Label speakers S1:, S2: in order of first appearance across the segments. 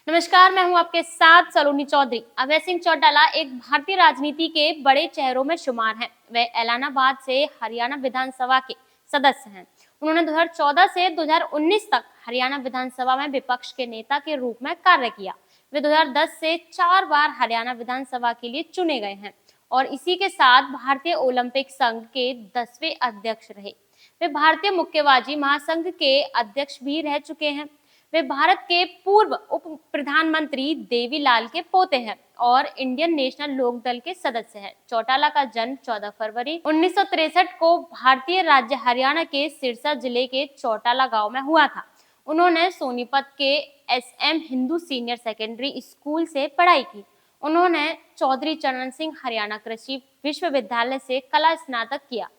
S1: नमस्कार, मैं हूं आपके साथ सलोनी चौधरी। अभय सिंह चौटाला एक भारतीय राजनीति के बड़े चेहरों में शुमार हैं। वे एलानाबाद से हरियाणा विधानसभा के सदस्य हैं। उन्होंने 2014 से 2019 तक हरियाणा विधानसभा में विपक्ष के नेता के रूप में कार्य किया। वे 2010 से 4 बार हरियाणा विधानसभा के लिए चुने गए हैं और इसी के साथ भारतीय ओलंपिक संघ के 10वें अध्यक्ष रहे। वे भारतीय मुक्केबाजी महासंघ के अध्यक्ष भी रह चुके हैं। वे भारत के पूर्व उप प्रधानमंत्री देवीलाल के पोते हैं और इंडियन नेशनल लोक दल के सदस्य हैं। चौटाला का जन्म 14 फरवरी 1963 को भारतीय राज्य हरियाणा के सिरसा जिले के चौटाला गांव में हुआ था। उन्होंने सोनीपत के SM Hindu senior secondary school से पढ़ाई की। उन्होंने चौधरी चरण सिंह हरियाणा कृषि विश्वविद्यालय से कला स्नातक किया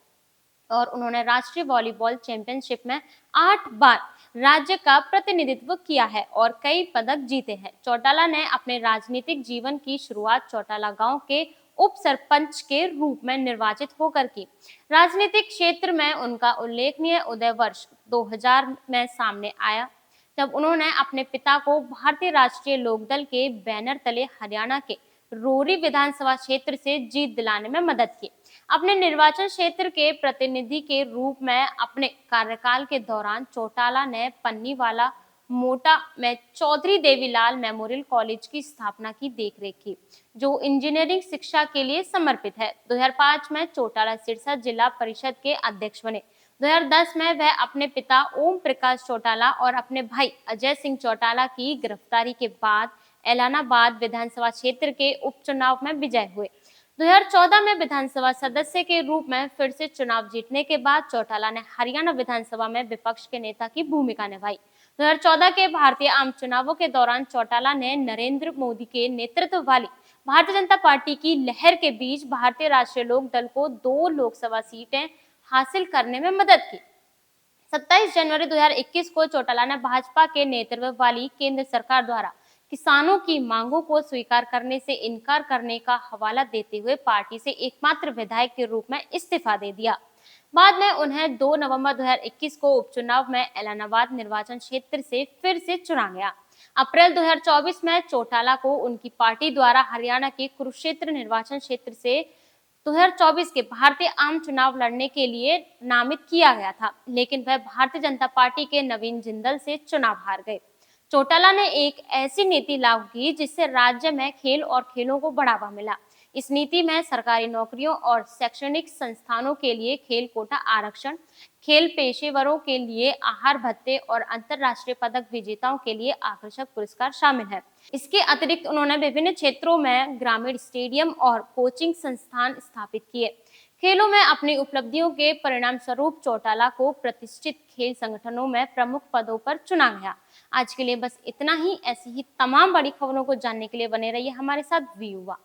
S1: और उन्होंने राष्ट्रीय वॉलीबॉल चैंपियनशिप में 8 बार राज्य का प्रतिनिधित्व किया है और कई पदक जीते हैं। चौटाला ने अपने राजनीतिक जीवन की शुरुआत चौटाला गांव के उप सरपंच के रूप में निर्वाचित होकर की। राजनीतिक क्षेत्र में उनका उल्लेखनीय उदय वर्ष 2000 में सामने आया, जब उन्होंने अपने पिता को भारतीय राष्ट्रीय लोकदल के बैनर तले हरियाणा के रोरी विधानसभा क्षेत्र से जीत दिलाने में मदद की। अपने निर्वाचन क्षेत्र के प्रतिनिधि के रूप में अपने कार्यकाल के दौरान चौटाला ने पन्नीवाला मोटा में चौधरी देवीलाल मेमोरियल कॉलेज की स्थापना की देखरेख की, जो इंजीनियरिंग शिक्षा के लिए समर्पित है। 2005 में चौटाला सिरसा जिला परिषद के अध्यक्ष बने। 2010 में वह अपने पिता ओम प्रकाश चौटाला और अपने भाई अजय सिंह चौटाला की गिरफ्तारी के बाद एलानाबाद विधानसभा क्षेत्र के उपचुनाव में विजय हुए। 2014 में विधानसभा सदस्य के रूप में फिर से चुनाव जीतने के बाद चौटाला ने हरियाणा विधानसभा में विपक्ष के नेता की भूमिका निभाई। 2014 के भारतीय आम चुनावों के दौरान चौटाला ने नरेंद्र मोदी के नेतृत्व वाली भारतीय जनता पार्टी की लहर के बीच भारतीय राष्ट्रीय लोक दल को 2 लोकसभा सीटें हासिल करने में मदद की। 27 जनवरी 2021 को चौटाला ने भाजपा के नेतृत्व वाली केंद्र सरकार द्वारा किसानों की मांगों को स्वीकार करने से इनकार करने का हवाला देते हुए पार्टी से एकमात्र विधायक के रूप में इस्तीफा दे दिया। बाद में उन्हें 2 नवंबर 2021 को उपचुनाव में एलानाबाद निर्वाचन क्षेत्र से फिर से चुना गया। अप्रैल 2024 में चौटाला को उनकी पार्टी द्वारा हरियाणा के कुरुक्षेत्र निर्वाचन क्षेत्र से 2024 के भारतीय आम चुनाव लड़ने के लिए नामित किया गया था, लेकिन वह भारतीय जनता पार्टी के नवीन जिंदल से चुनाव हार गए। चौटाला ने एक ऐसी नीति लागू की जिससे राज्य में खेल और खेलों को बढ़ावा मिला। इस नीति में सरकारी नौकरियों और शैक्षणिक संस्थानों के लिए खेल कोटा आरक्षण, खेल पेशेवरों के लिए आहार भत्ते और अंतर्राष्ट्रीय पदक विजेताओं के लिए आकर्षक पुरस्कार शामिल है। इसके अतिरिक्त उन्होंने विभिन्न क्षेत्रों में ग्रामीण स्टेडियम और कोचिंग संस्थान स्थापित किए। खेलों में अपनी उपलब्धियों के परिणाम स्वरूप चौटाला को प्रतिष्ठित खेल संगठनों में प्रमुख पदों पर चुना गया। आज के लिए बस इतना ही। ऐसी ही तमाम बड़ी खबरों को जानने के लिए बने रहिए हमारे साथ वी युवा।